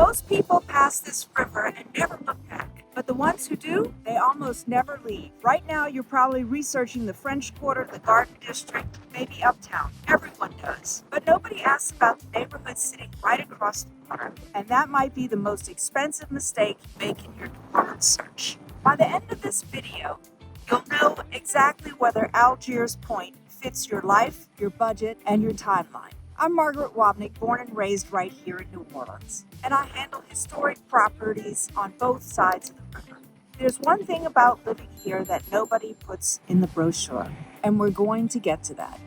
Most people pass this river and never look back, but the ones who do, they almost never leave. Right now, you're probably researching the French Quarter, the Garden District, maybe Uptown. Everyone does. But nobody asks about the neighborhood sitting right across the water, and that might be the most expensive mistake you make in your New Orleans search. By the end of this video, you'll know exactly whether Algiers Point fits your life, your budget, and your timeline. I'm Margaret Wobnick, born and raised right here in New Orleans, and I handle historic properties on both sides of the river. There's one thing about living here that nobody puts in the brochure, and we're going to get to that.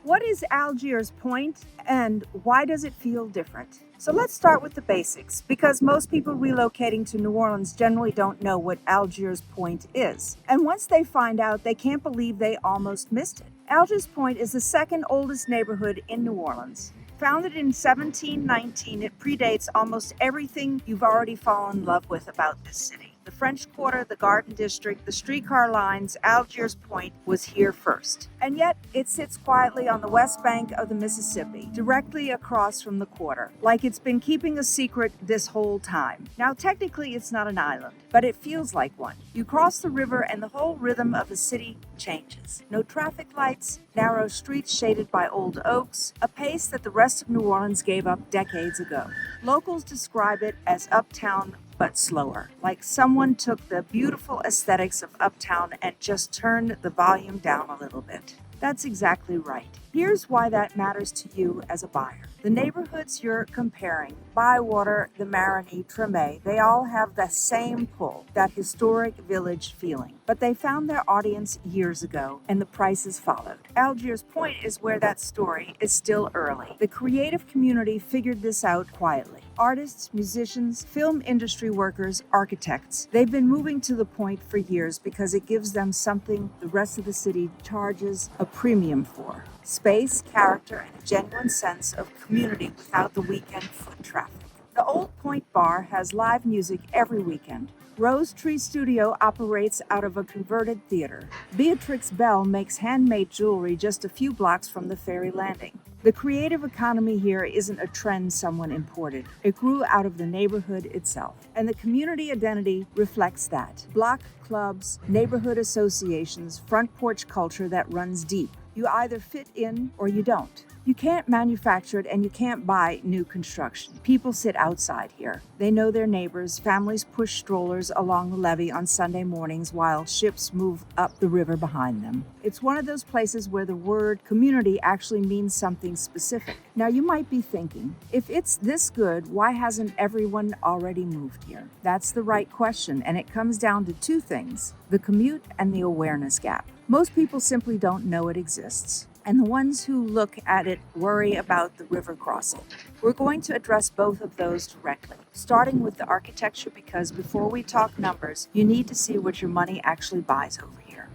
What is Algiers Point, and why does it feel different? So let's start with the basics, because most people relocating to New Orleans generally don't know what Algiers Point is. And once they find out, they can't believe they almost missed it. Algiers Point is the second oldest neighborhood in New Orleans. Founded in 1719, it predates almost everything you've already fallen in love with about this city. The French Quarter, the Garden District, the streetcar lines, Algiers Point was here first. And yet, it sits quietly on the west bank of the Mississippi, directly across from the quarter, like it's been keeping a secret this whole time. Now, technically, it's not an island, but it feels like one. You cross the river and the whole rhythm of the city changes. No traffic lights, narrow streets shaded by old oaks, a pace that the rest of New Orleans gave up decades ago. Locals describe it as uptown but slower, like someone took the beautiful aesthetics of uptown and just turned the volume down a little bit. That's exactly right. Here's why that matters to you as a buyer. The neighborhoods you're comparing, Bywater, the Marigny, Treme, they all have the same pull, that historic village feeling. But they found their audience years ago, and the prices followed. Algiers Point is where that story is still early. The creative community figured this out quietly. Artists, musicians, film industry workers, architects, they've been moving to the point for years because it gives them something the rest of the city charges a premium for. Space, character, and a genuine sense of community without the weekend foot traffic. The Old Point Bar has live music every weekend. Rose Tree Studio operates out of a converted theater. Beatrix Bell makes handmade jewelry just a few blocks from the ferry landing. The creative economy here isn't a trend someone imported. It grew out of the neighborhood itself. And the community identity reflects that. Block clubs, neighborhood associations, front porch culture that runs deep. You either fit in or you don't. You can't manufacture it and you can't buy new construction. People sit outside here. They know their neighbors. Families push strollers along the levee on Sunday mornings while ships move up the river behind them. It's one of those places where the word community actually means something specific. Now you might be thinking, if it's this good, why hasn't everyone already moved here? That's the right question, and it comes down to two things: the commute and the awareness gap. Most people simply don't know it exists, and the ones who look at it worry about the river crossing. We're going to address both of those directly, starting with the architecture, because before we talk numbers, you need to see what your money actually buys over here.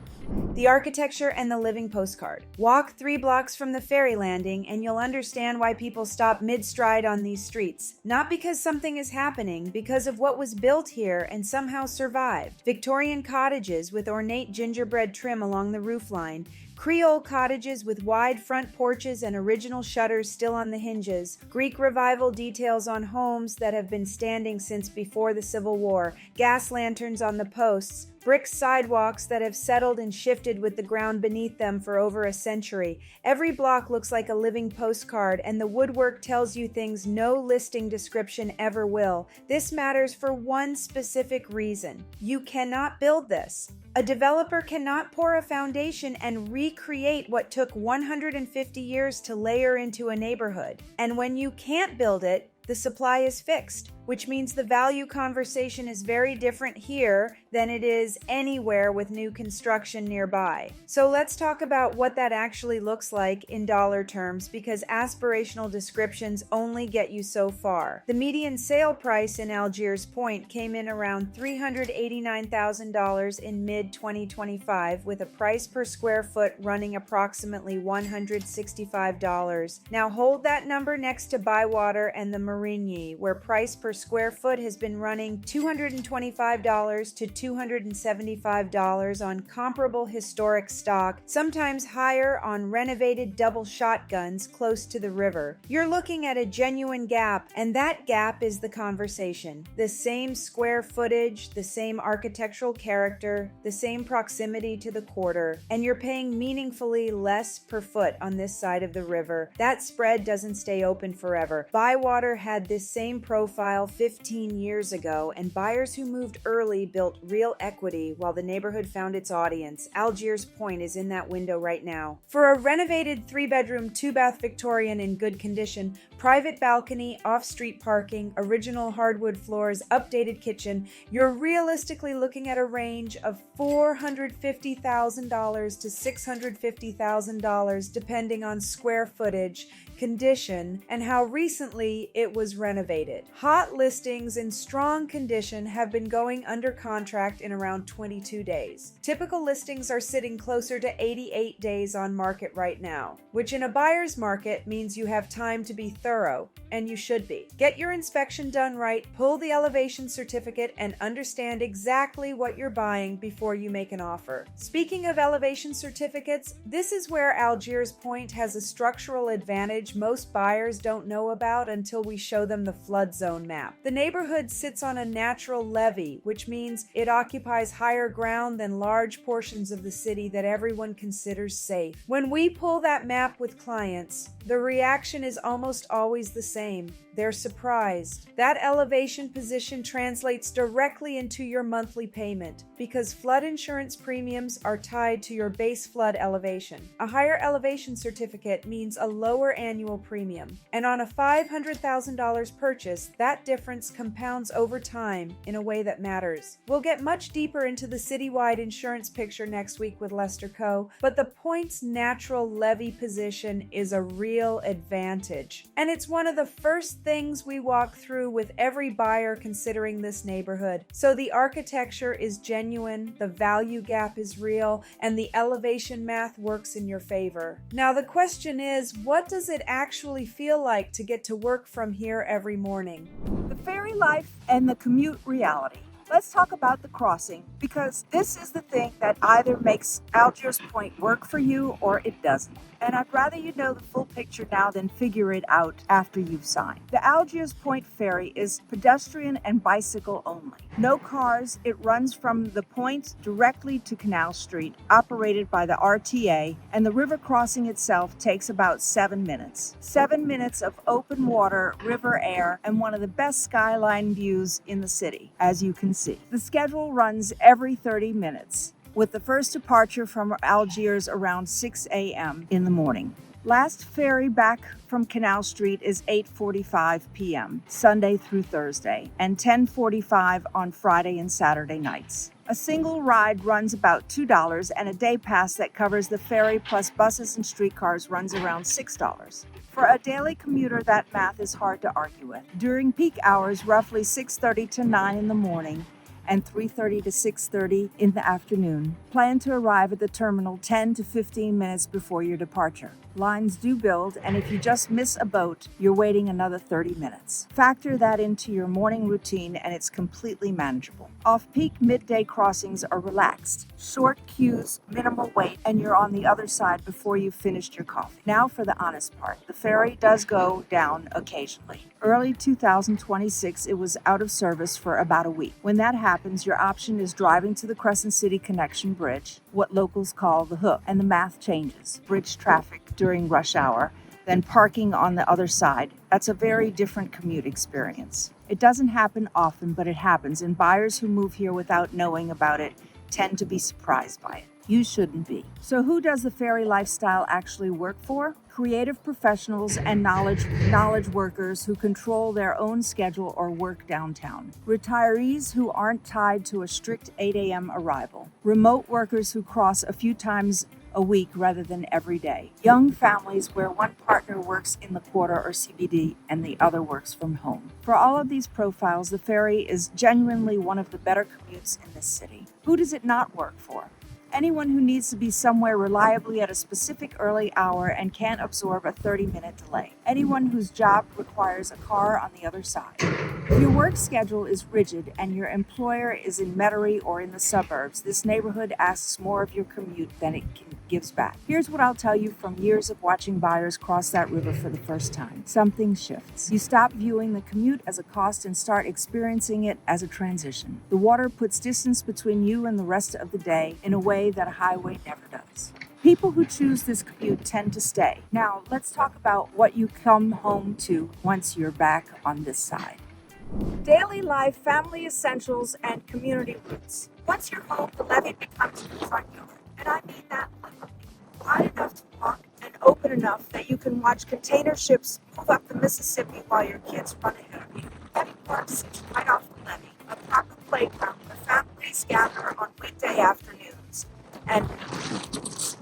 The architecture and the living postcard. Walk 3 blocks from the ferry landing and you'll understand why people stop mid-stride on these streets. Not because something is happening, because of what was built here and somehow survived. Victorian cottages with ornate gingerbread trim along the roofline, Creole cottages with wide front porches and original shutters still on the hinges, Greek Revival details on homes that have been standing since before the Civil War, gas lanterns on the posts, brick sidewalks that have settled and shifted with the ground beneath them for over a century. Every block looks like a living postcard, and the woodwork tells you things no listing description ever will. This matters for one specific reason. You cannot build this. A developer cannot pour a foundation and recreate what took 150 years to layer into a neighborhood. And when you can't build it, the supply is fixed, which means the value conversation is very different here than it is anywhere with new construction nearby. So let's talk about what that actually looks like in dollar terms, because aspirational descriptions only get you so far. The median sale price in Algiers Point came in around $389,000 in mid-2025, with a price per square foot running approximately $165. Now hold that number next to Bywater and the Marigny, where price per per square foot has been running $225 to $275 on comparable historic stock, sometimes higher on renovated double shotguns close to the river. You're looking at a genuine gap, and that gap is the conversation. The same square footage, the same architectural character, the same proximity to the quarter, and you're paying meaningfully less per foot on this side of the river. That spread doesn't stay open forever. Bywater had this same profile 15 years ago, and buyers who moved early built real equity while the neighborhood found its audience. Algiers Point is in that window right now. For a renovated 3-bedroom, 2-bath Victorian in good condition, private balcony, off-street parking, original hardwood floors, updated kitchen, you're realistically looking at a range of $450,000 to $650,000 depending on square footage, condition, and how recently it was renovated. Hot listings in strong condition have been going under contract in around 22 days. Typical listings are sitting closer to 88 days on market right now, which in a buyer's market means you have time to be thorough, and you should be. Get your inspection done right, pull the elevation certificate, and understand exactly what you're buying before you make an offer. Speaking of elevation certificates, this is where Algiers Point has a structural advantage most buyers don't know about until we show them the flood zone map. The neighborhood sits on a natural levee, which means it occupies higher ground than large portions of the city that everyone considers safe. When we pull that map with clients, the reaction is almost always the same. They're surprised. That elevation position translates directly into your monthly payment because flood insurance premiums are tied to your base flood elevation. A higher elevation certificate means a lower annual premium, and on a $500,000 purchase, that difference compounds over time in a way that matters. We'll get much deeper into the citywide insurance picture next week with Lester Co., but the Point's natural levee position is a real advantage, and it's one of the first things we walk through with every buyer considering this neighborhood. So the architecture is genuine, the value gap is real, and the elevation math works in your favor. Now the question is, what does it actually feel like to get to work from here every morning? The ferry life and the commute reality. Let's talk about the crossing, because this is the thing that either makes Algiers Point work for you or it doesn't. And I'd rather you know the full picture now than figure it out after you've signed. The Algiers Point ferry is pedestrian and bicycle only. No cars. It runs from the point directly to Canal Street, operated by the RTA, and the river crossing itself takes about 7 minutes. 7 minutes of open water, river air, and one of the best skyline views in the city, as you can see. The schedule runs every 30 minutes, with the first departure from Algiers around 6 a.m. in the morning. Last ferry back from Canal Street is 8:45 p.m., Sunday through Thursday, and 10:45 on Friday and Saturday nights. A single ride runs about $2, and a day pass that covers the ferry plus buses and streetcars runs around $6. For a daily commuter, that math is hard to argue with. During peak hours, roughly 6:30 to 9 in the morning, and 3:30 to 6:30 in the afternoon, plan to arrive at the terminal 10 to 15 minutes before your departure. Lines do build, and if you just miss a boat, you're waiting another 30 minutes. Factor that into your morning routine, and it's completely manageable. Off-peak midday crossings are relaxed. Short queues, minimal wait, and you're on the other side before you've finished your coffee. Now for the honest part. The ferry does go down occasionally. Early 2026, it was out of service for about a week. When that happens, your option is driving to the Crescent City Connection Bridge, what locals call the hook, and the math changes. Bridge traffic during rush hour, then parking on the other side. That's a very different commute experience. It doesn't happen often, but it happens, and buyers who move here without knowing about it tend to be surprised by it. You shouldn't be. So who does the ferry lifestyle actually work for? Creative professionals and knowledge workers who control their own schedule or work downtown. Retirees who aren't tied to a strict 8 a.m. arrival. Remote workers who cross a few times a week rather than every day. Young families where one partner works in the quarter or CBD and the other works from home. For all of these profiles, the ferry is genuinely one of the better commutes in this city. Who does it not work for? Anyone who needs to be somewhere reliably at a specific early hour and can't absorb a 30-minute delay. Anyone whose job requires a car on the other side. If your work schedule is rigid and your employer is in Metairie or in the suburbs, this neighborhood asks more of your commute than it gives back. Here's what I'll tell you from years of watching buyers cross that river for the first time. Something shifts. You stop viewing the commute as a cost and start experiencing it as a transition. The water puts distance between you and the rest of the day in a way that a highway never does. People who choose this commute tend to stay. Now, let's talk about what you come home to once you're back on this side. Daily life, family essentials, and community roots. Once you're home, the levee becomes your front yard. And I mean that literally. Wide enough to walk and open enough that you can watch container ships move up the Mississippi while your kids run ahead of you. Levee Park sits right off the levee, a proper playground where families gather on weekday afternoons. And it's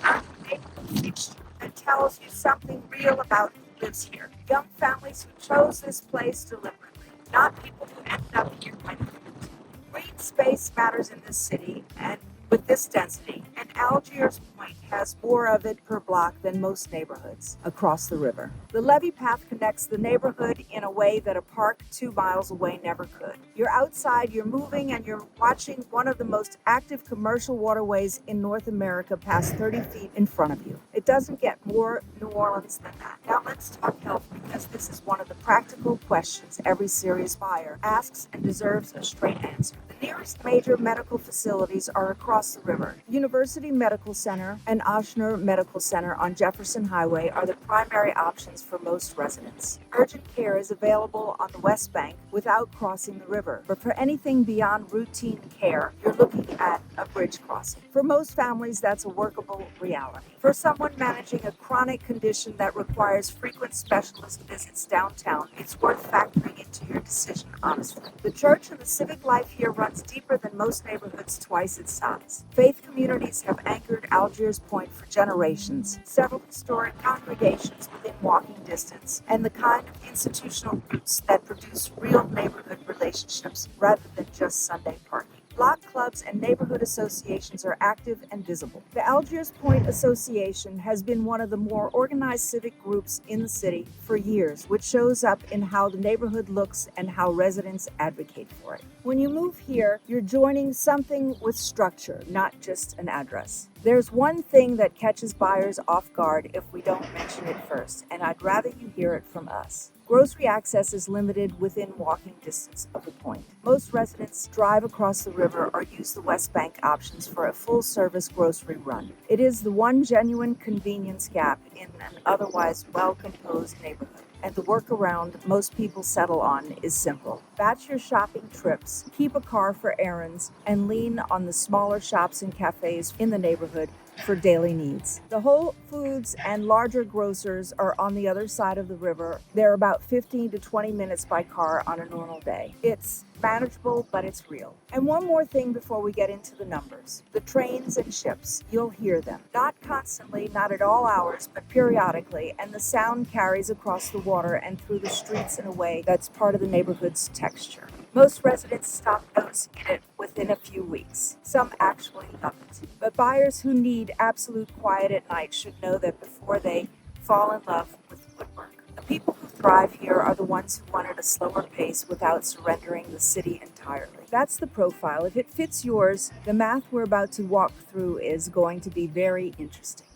not a fiction that tells you something real about who lives here. Young families who chose this place deliberately, not people who ended up here by accident. Green space matters in this city, and with this density, and Algiers Point has more of it per block than most neighborhoods across the river. The levee path connects the neighborhood in a way that a park 2 miles away never could. You're outside, you're moving, and you're watching one of the most active commercial waterways in North America pass 30 feet in front of you. It doesn't get more New Orleans than that. Now let's talk health, because this is one of the practical questions every serious buyer asks and deserves a straight answer. The nearest major medical facilities are across the river. University Medical Center and Ochsner Medical Center on Jefferson Highway are the primary options for most residents. Urgent care is available on the West Bank without crossing the river, but for anything beyond routine care, you're looking at a bridge crossing. For most families, that's a workable reality. For someone managing a chronic condition that requires frequent specialist visits downtown, it's worth factoring into your decision honestly. The church and the civic life here runs deeper than most neighborhoods twice its size. Faith communities have anchored Algiers Point for generations, several historic congregations within walking distance, and the kind of institutional roots that produce real neighborhood relationships rather than just Sunday parking. Block clubs and neighborhood associations are active and visible. The Algiers Point Association has been one of the more organized civic groups in the city for years, which shows up in how the neighborhood looks and how residents advocate for it. When you move here, you're joining something with structure, not just an address. There's one thing that catches buyers off guard if we don't mention it first, and I'd rather you hear it from us. Grocery access is limited within walking distance of the point. Most residents drive across the river or use the West Bank options for a full-service grocery run. It is the one genuine convenience gap in an otherwise well-composed neighborhood. And the workaround most people settle on is simple. Batch your shopping trips, keep a car for errands, and lean on the smaller shops and cafes in the neighborhood for daily needs. The Whole Foods and larger grocers are on the other side of the river. They're about 15 to 20 minutes by car on a normal day. It's manageable, but it's real. And one more thing before we get into the numbers. The trains and ships, you'll hear them. Not constantly, not at all hours, but periodically, and the sound carries across the water and through the streets in a way that's part of the neighborhood's texture. Most residents stop noticing it within a few weeks. Some actually love it. But buyers who need absolute quiet at night should know that before they fall in love with woodwork. The people who thrive here are the ones who wanted a slower pace without surrendering the city entirely. That's the profile. If it fits yours, the math we're about to walk through is going to be very interesting.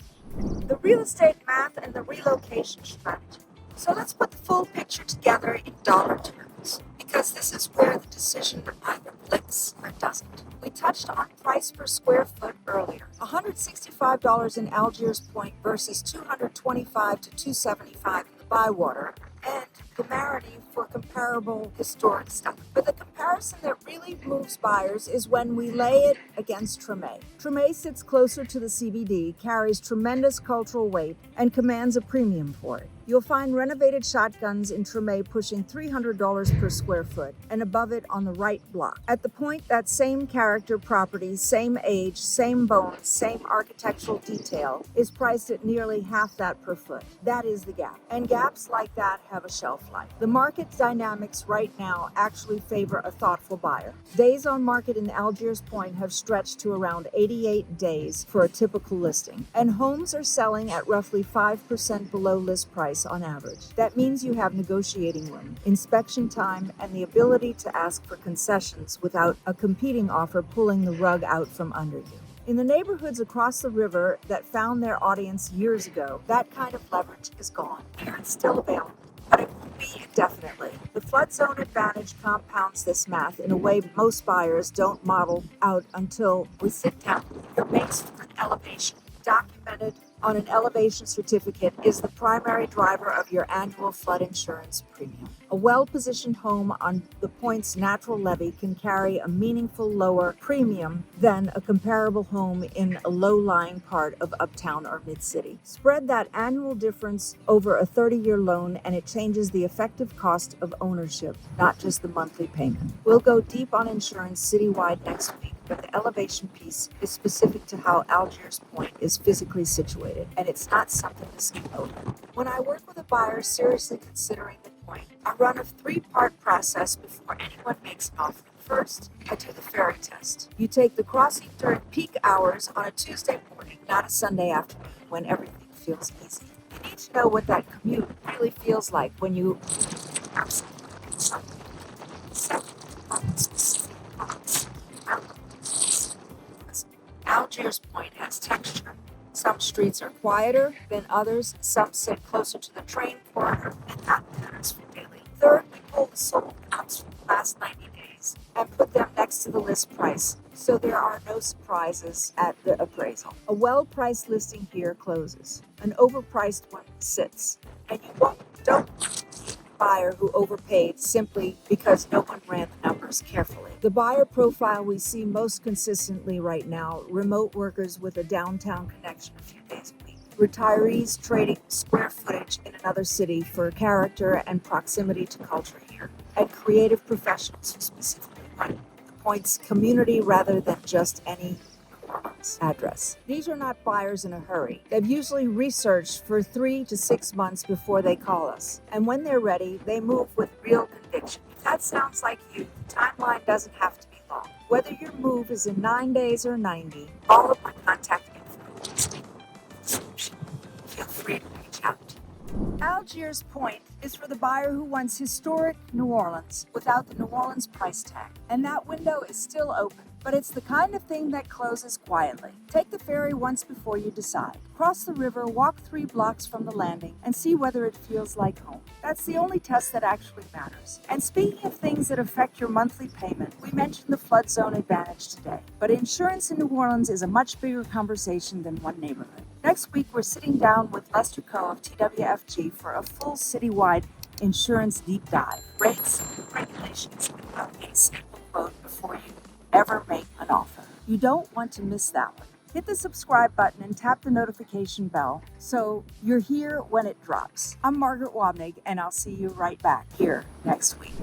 The real estate math and the relocation strategy. So let's put the full picture together in dollar terms, because this is where the decision either clicks or doesn't. We touched on price per square foot earlier. $165 in Algiers Point versus $225 to $275 in the Bywater, and Community for comparable historic stuff. But the comparison that really moves buyers is when we lay it against Treme. Treme sits closer to the CBD, carries tremendous cultural weight, and commands a premium for it. You'll find renovated shotguns in Treme pushing $300 per square foot, and above it on the right block. At the Point, that same character property, same age, same bones, same architectural detail is priced at nearly half that per foot. That is the gap. And gaps like that have a shelf life. The market dynamics right now actually favor a thoughtful buyer. Days on market in Algiers Point have stretched to around 88 days for a typical listing, and homes are selling at roughly 5% below list price on average. That means you have negotiating room, inspection time, and the ability to ask for concessions without a competing offer pulling the rug out from under you. In the neighborhoods across the river that found their audience years ago, that kind of leverage is gone. Here it's still available, but it won't be indefinitely. The flood zone advantage compounds this math in a way most buyers don't model out until we sit down. Your base for elevation, documented on an elevation certificate, is the primary driver of your annual flood insurance premium. A well-positioned home on the Point's natural levee can carry a meaningful lower premium than a comparable home in a low-lying part of uptown or mid-city. Spread that annual difference over a 30-year loan and it changes the effective cost of ownership, not just the monthly payment. We'll go deep on insurance citywide next week, but the elevation piece is specific to how Algiers Point is physically situated, and it's not something to skip over. When I work with a buyer seriously considering the Point, I run a 3-part process before anyone makes an offer. First, I do the ferry test. You take the crossing during peak hours on a Tuesday morning, not a Sunday afternoon when everything feels easy. You need to know what that commute really feels like when you absolutely something. Second, on specific points. Algiers Point has texture. Some streets are quieter than others, some sit closer to the train corridor, and that matters for daily. Third, we pull the sold comps from the last 90 days and put them next to the list price, so there are no surprises at the appraisal. A well-priced listing here closes. An overpriced one sits. And you don't buyer who overpaid simply because no one ran the numbers carefully. The buyer profile we see most consistently right now: remote workers with a downtown connection a few days a week, retirees trading square footage in another city for character and proximity to culture here, and creative professionals who specifically want the Point's community rather than just any address. These are not buyers in a hurry. They've usually researched for 3 to 6 months before they call us. And when they're ready, they move with real conviction. If that sounds like you, the timeline doesn't have to be long. Whether your move is in 9 days or 90, all of my contact info is in the description. Feel free to reach out. Algiers Point is for the buyer who wants historic New Orleans without the New Orleans price tag. And that window is still open. But it's the kind of thing that closes quietly. Take the ferry once before you decide. Cross the river, walk 3 blocks from the landing, and see whether it feels like home. That's the only test that actually matters. And speaking of things that affect your monthly payment, we mentioned the flood zone advantage today. But insurance in New Orleans is a much bigger conversation than one neighborhood. Next week, we're sitting down with Lester Coe of TWFG for a full citywide insurance deep dive. Rates, regulations, and a simple quote before you ever make an offer. You don't want to miss that one. Hit the subscribe button and tap the notification bell so you're here when it drops. I'm Margaret Wobnig, and I'll see you right back here next week.